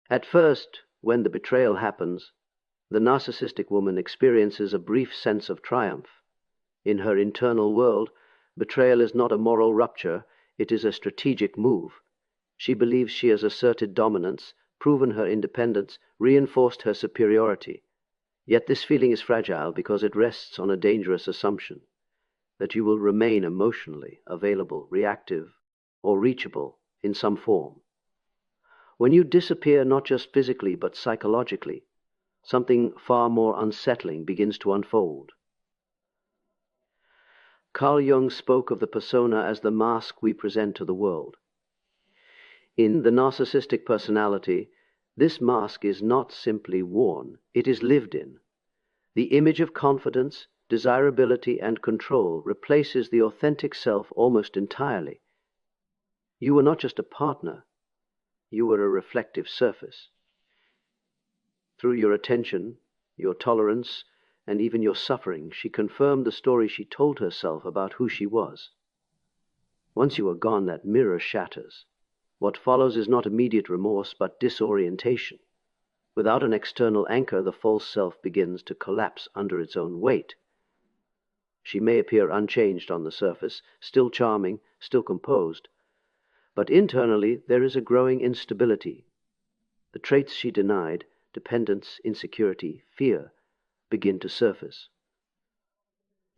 At first, when the betrayal happens, the narcissistic woman experiences a brief sense of triumph. In her internal world, betrayal is not a moral rupture, it is a strategic move. She believes she has asserted dominance, proven her independence, reinforced her superiority. Yet this feeling is fragile because it rests on a dangerous assumption that you will remain emotionally available, reactive, or reachable in some form. When you disappear not just physically but psychologically, something far more unsettling begins to unfold. Carl Jung spoke of the persona as the mask we present to the world. In the narcissistic personality, this mask is not simply worn, it is lived in. The image of confidence, desirability, and control replaces the authentic self almost entirely. You were not just a partner, you were a reflective surface. Through your attention, your tolerance, and even your suffering, she confirmed the story she told herself about who she was. Once you are gone, that mirror shatters. What follows is not immediate remorse, but disorientation. Without an external anchor, the false self begins to collapse under its own weight. She may appear unchanged on the surface, still charming, still composed, but internally there is a growing instability. The traits she denied, dependence, insecurity, fear, begin to surface.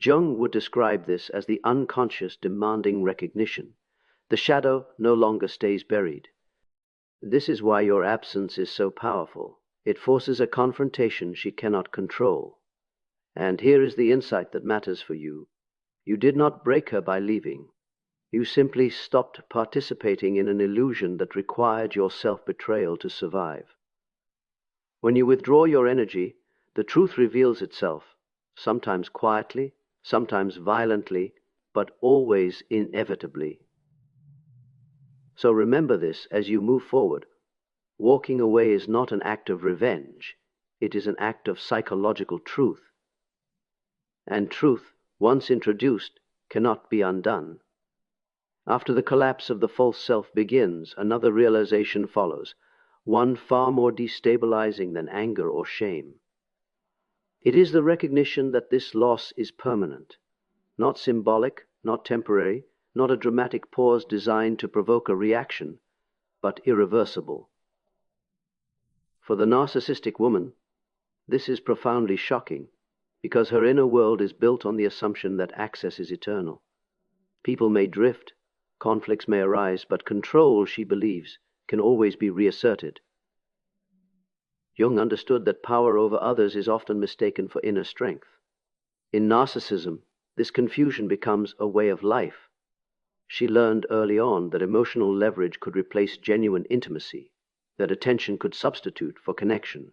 Jung would describe this as the unconscious demanding recognition. The shadow no longer stays buried. This is why your absence is so powerful. It forces a confrontation she cannot control. And here is the insight that matters for you. You did not break her by leaving. You simply stopped participating in an illusion that required your self-betrayal to survive. When you withdraw your energy, the truth reveals itself, sometimes quietly, sometimes violently, but always inevitably. So remember this as you move forward. Walking away is not an act of revenge. It is an act of psychological truth. And truth, once introduced, cannot be undone. After the collapse of the false self begins, another realization follows, one far more destabilizing than anger or shame. It is the recognition that this loss is permanent, not symbolic, not temporary, not a dramatic pause designed to provoke a reaction, but irreversible. For the narcissistic woman, this is profoundly shocking, because her inner world is built on the assumption that access is eternal. People may drift, conflicts may arise, but control, she believes, can always be reasserted. Jung understood that power over others is often mistaken for inner strength. In narcissism, this confusion becomes a way of life. She learned early on that emotional leverage could replace genuine intimacy, that attention could substitute for connection.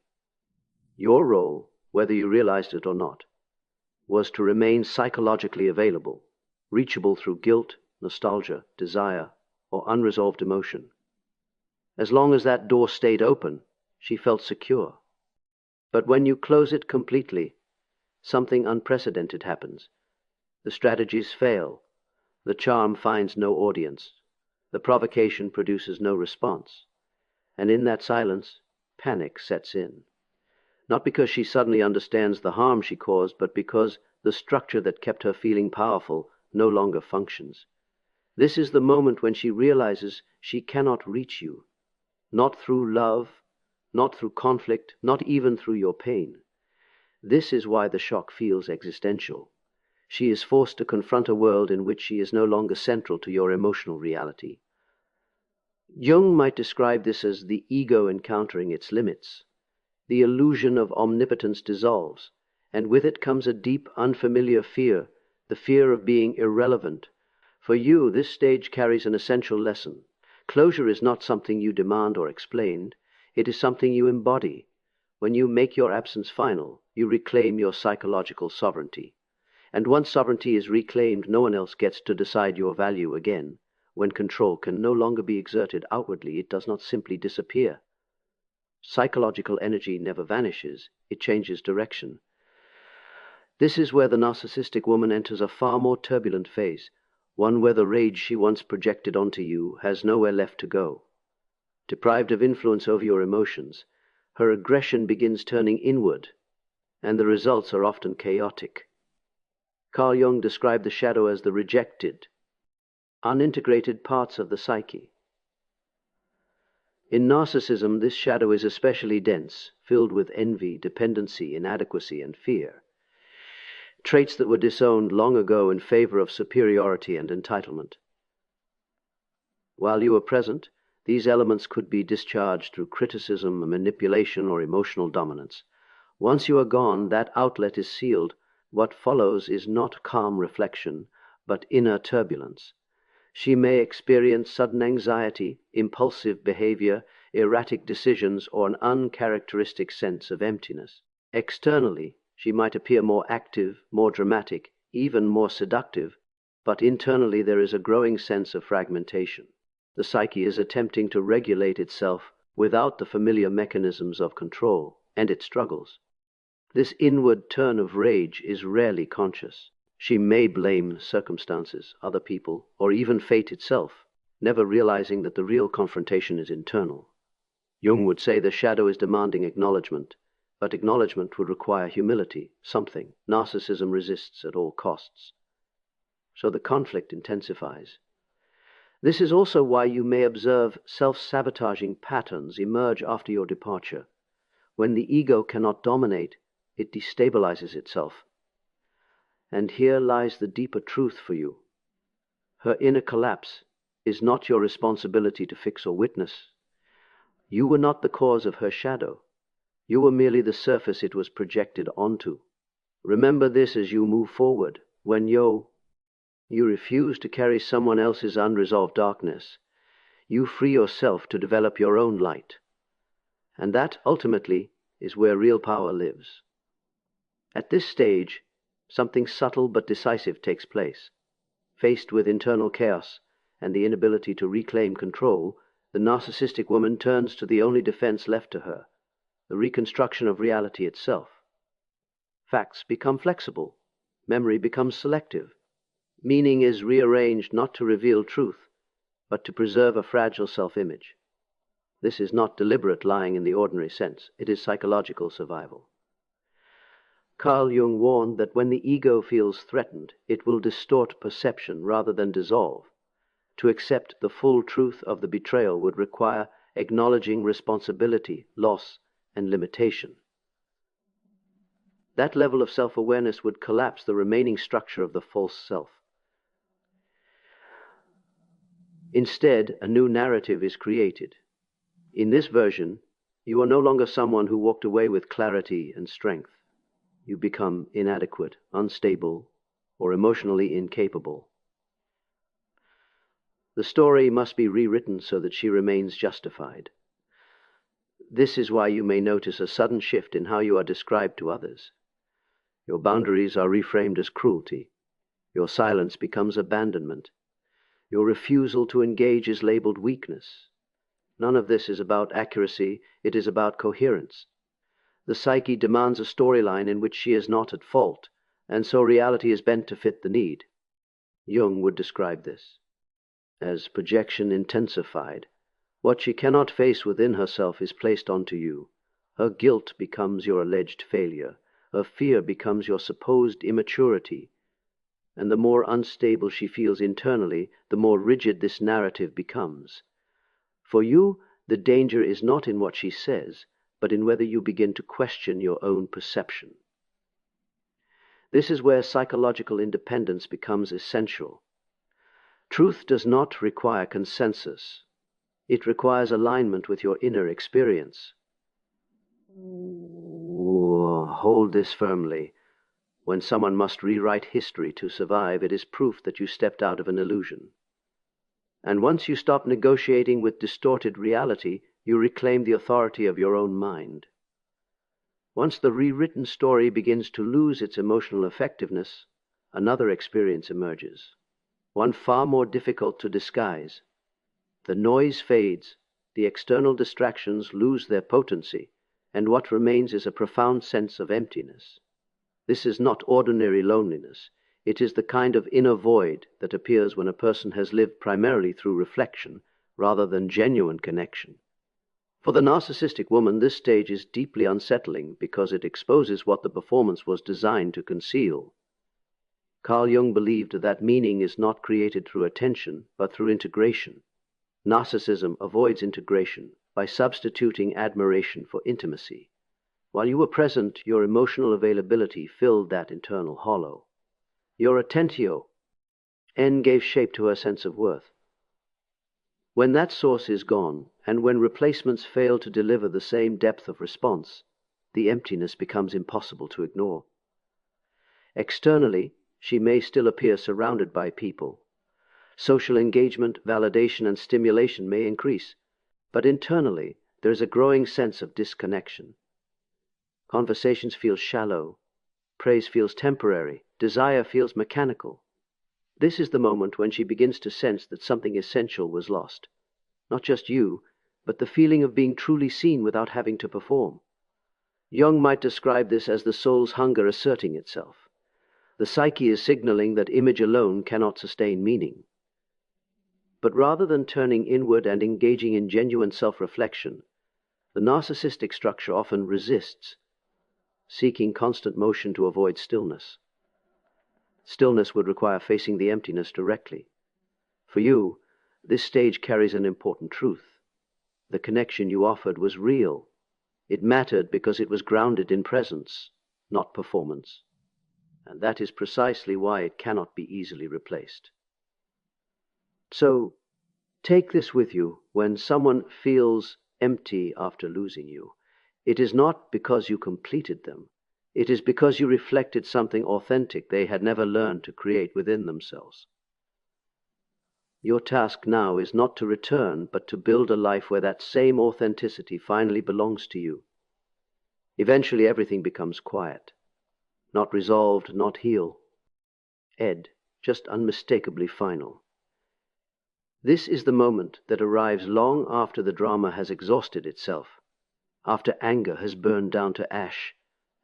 Your role, whether you realized it or not, was to remain psychologically available, reachable through guilt, nostalgia, desire, or unresolved emotion. As long as that door stayed open, she felt secure. But when you close it completely, something unprecedented happens. The strategies fail. The charm finds no audience. The provocation produces no response. And in that silence, panic sets in. Not because she suddenly understands the harm she caused, but because the structure that kept her feeling powerful no longer functions. This is the moment when she realizes she cannot reach you, not through love, not through conflict, not even through your pain. This is why the shock feels existential. She is forced to confront a world in which she is no longer central to your emotional reality. Jung might describe this as the ego encountering its limits. The illusion of omnipotence dissolves, and with it comes a deep, unfamiliar fear, the fear of being irrelevant. For you, this stage carries an essential lesson. Closure is not something you demand or explain. It is something you embody. When you make your absence final, you reclaim your psychological sovereignty. And once sovereignty is reclaimed, no one else gets to decide your value again. When control can no longer be exerted outwardly, it does not simply disappear. Psychological energy never vanishes, it changes direction. This is where the narcissistic woman enters a far more turbulent phase, one where the rage she once projected onto you has nowhere left to go. Deprived of influence over your emotions, her aggression begins turning inward, and the results are often chaotic. Carl Jung described the shadow as the rejected, unintegrated parts of the psyche. In narcissism, this shadow is especially dense, filled with envy, dependency, inadequacy, and fear. Traits that were disowned long ago in favor of superiority and entitlement. While you are present, these elements could be discharged through criticism, manipulation, or emotional dominance. Once you are gone, that outlet is sealed. What follows is not calm reflection, but inner turbulence. She may experience sudden anxiety, impulsive behavior, erratic decisions, or an uncharacteristic sense of emptiness. Externally, she might appear more active, more dramatic, even more seductive, but internally there is a growing sense of fragmentation. The psyche is attempting to regulate itself without the familiar mechanisms of control, and it struggles. This inward turn of rage is rarely conscious. She may blame circumstances, other people, or even fate itself, never realizing that the real confrontation is internal. Jung would say the shadow is demanding acknowledgement, but acknowledgement would require humility, something narcissism resists at all costs. So the conflict intensifies. This is also why you may observe self-sabotaging patterns emerge after your departure. When the ego cannot dominate, it destabilizes itself. And here lies the deeper truth for you. Her inner collapse is not your responsibility to fix or witness. You were not the cause of her shadow. You were merely the surface it was projected onto. Remember this as you move forward. When you refuse to carry someone else's unresolved darkness, you free yourself to develop your own light. And that, ultimately, is where real power lives. At this stage, something subtle but decisive takes place. Faced with internal chaos and the inability to reclaim control, the narcissistic woman turns to the only defense left to her, the reconstruction of reality itself. Facts become flexible. Memory becomes selective. Meaning is rearranged not to reveal truth, but to preserve a fragile self-image. This is not deliberate lying in the ordinary sense. It is psychological survival. Carl Jung warned that when the ego feels threatened, it will distort perception rather than dissolve. To accept the full truth of the betrayal would require acknowledging responsibility, loss, and limitation. That level of self-awareness would collapse the remaining structure of the false self. Instead, a new narrative is created. In this version, you are no longer someone who walked away with clarity and strength. You become inadequate, unstable, or emotionally incapable. The story must be rewritten so that she remains justified. This is why you may notice a sudden shift in how you are described to others. Your boundaries are reframed as cruelty. Your silence becomes abandonment. Your refusal to engage is labeled weakness. None of this is about accuracy, it is about coherence. The psyche demands a storyline in which she is not at fault, and so reality is bent to fit the need. Jung would describe this as projection intensified. What she cannot face within herself is placed onto you. Her guilt becomes your alleged failure. Her fear becomes your supposed immaturity. And the more unstable she feels internally, the more rigid this narrative becomes. For you, the danger is not in what she says, but in whether you begin to question your own perception. This is where psychological independence becomes essential. Truth does not require consensus. It requires alignment with your inner experience. Hold this firmly. When someone must rewrite history to survive, it is proof that you stepped out of an illusion. And once you stop negotiating with distorted reality, you reclaim the authority of your own mind. Once the rewritten story begins to lose its emotional effectiveness, another experience emerges, one far more difficult to disguise. The noise fades, the external distractions lose their potency, and what remains is a profound sense of emptiness. This is not ordinary loneliness. It is the kind of inner void that appears when a person has lived primarily through reflection rather than genuine connection. For the narcissistic woman, this stage is deeply unsettling because it exposes what the performance was designed to conceal. Carl Jung believed that meaning is not created through attention, but through integration. Narcissism avoids integration by substituting admiration for intimacy. While you were present, your emotional availability filled that internal hollow. Your attentio gave shape to her sense of worth. When that source is gone, and when replacements fail to deliver the same depth of response, the emptiness becomes impossible to ignore. Externally, she may still appear surrounded by people. Social engagement, validation, and stimulation may increase, but internally there is a growing sense of disconnection. Conversations feel shallow, praise feels temporary, desire feels mechanical. This is the moment when she begins to sense that something essential was lost. Not just you, but the feeling of being truly seen without having to perform. Jung might describe this as the soul's hunger asserting itself. The psyche is signaling that image alone cannot sustain meaning. But rather than turning inward and engaging in genuine self-reflection, the narcissistic structure often resists, seeking constant motion to avoid stillness. Stillness would require facing the emptiness directly. For you, this stage carries an important truth. The connection you offered was real. It mattered because it was grounded in presence, not performance. And that is precisely why it cannot be easily replaced. So, take this with you when someone feels empty after losing you. It is not because you completed them. It is because you reflected something authentic they had never learned to create within themselves. Your task now is not to return, but to build a life where that same authenticity finally belongs to you. Eventually everything becomes quiet. Not resolved, not healed. Just unmistakably final. This is the moment that arrives long after the drama has exhausted itself, after anger has burned down to ash,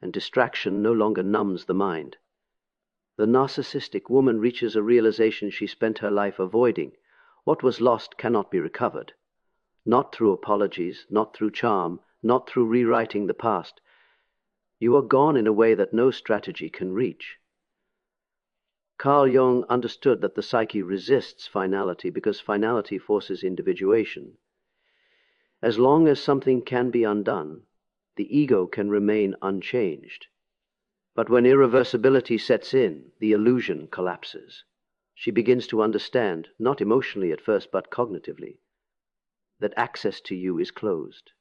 and distraction no longer numbs the mind. The narcissistic woman reaches a realization she spent her life avoiding. What was lost cannot be recovered. Not through apologies, not through charm, not through rewriting the past. You are gone in a way that no strategy can reach. Carl Jung understood that the psyche resists finality because finality forces individuation. As long as something can be undone, the ego can remain unchanged. But when irreversibility sets in, the illusion collapses. She begins to understand, not emotionally at first, but cognitively, that access to you is closed.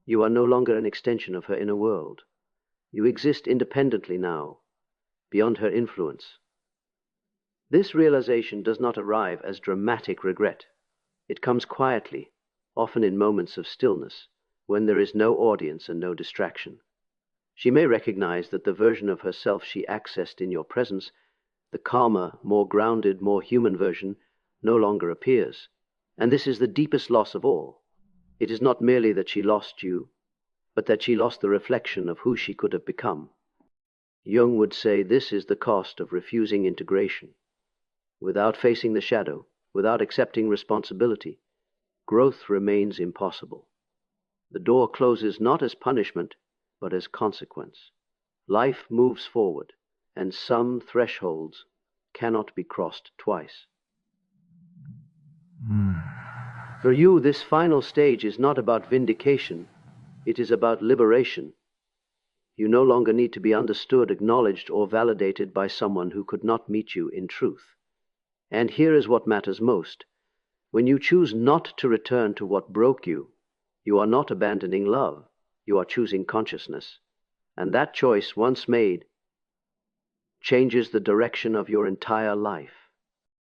You are no longer an extension of her inner world. You exist independently now, beyond her influence. This realization does not arrive as dramatic regret. It comes quietly, often in moments of stillness, when there is no audience and no distraction. She may recognize that the version of herself she accessed in your presence, the calmer, more grounded, more human version, no longer appears. And this is the deepest loss of all. It is not merely that she lost you, but that she lost the reflection of who she could have become. Jung would say this is the cost of refusing integration. Without facing the shadow, without accepting responsibility, growth remains impossible. The door closes not as punishment, but as consequence. Life moves forward, and some thresholds cannot be crossed twice. For you, this final stage is not about vindication, it is about liberation. You no longer need to be understood, acknowledged, or validated by someone who could not meet you in truth. And here is what matters most. When you choose not to return to what broke you, you are not abandoning love, you are choosing consciousness. And that choice, once made, changes the direction of your entire life.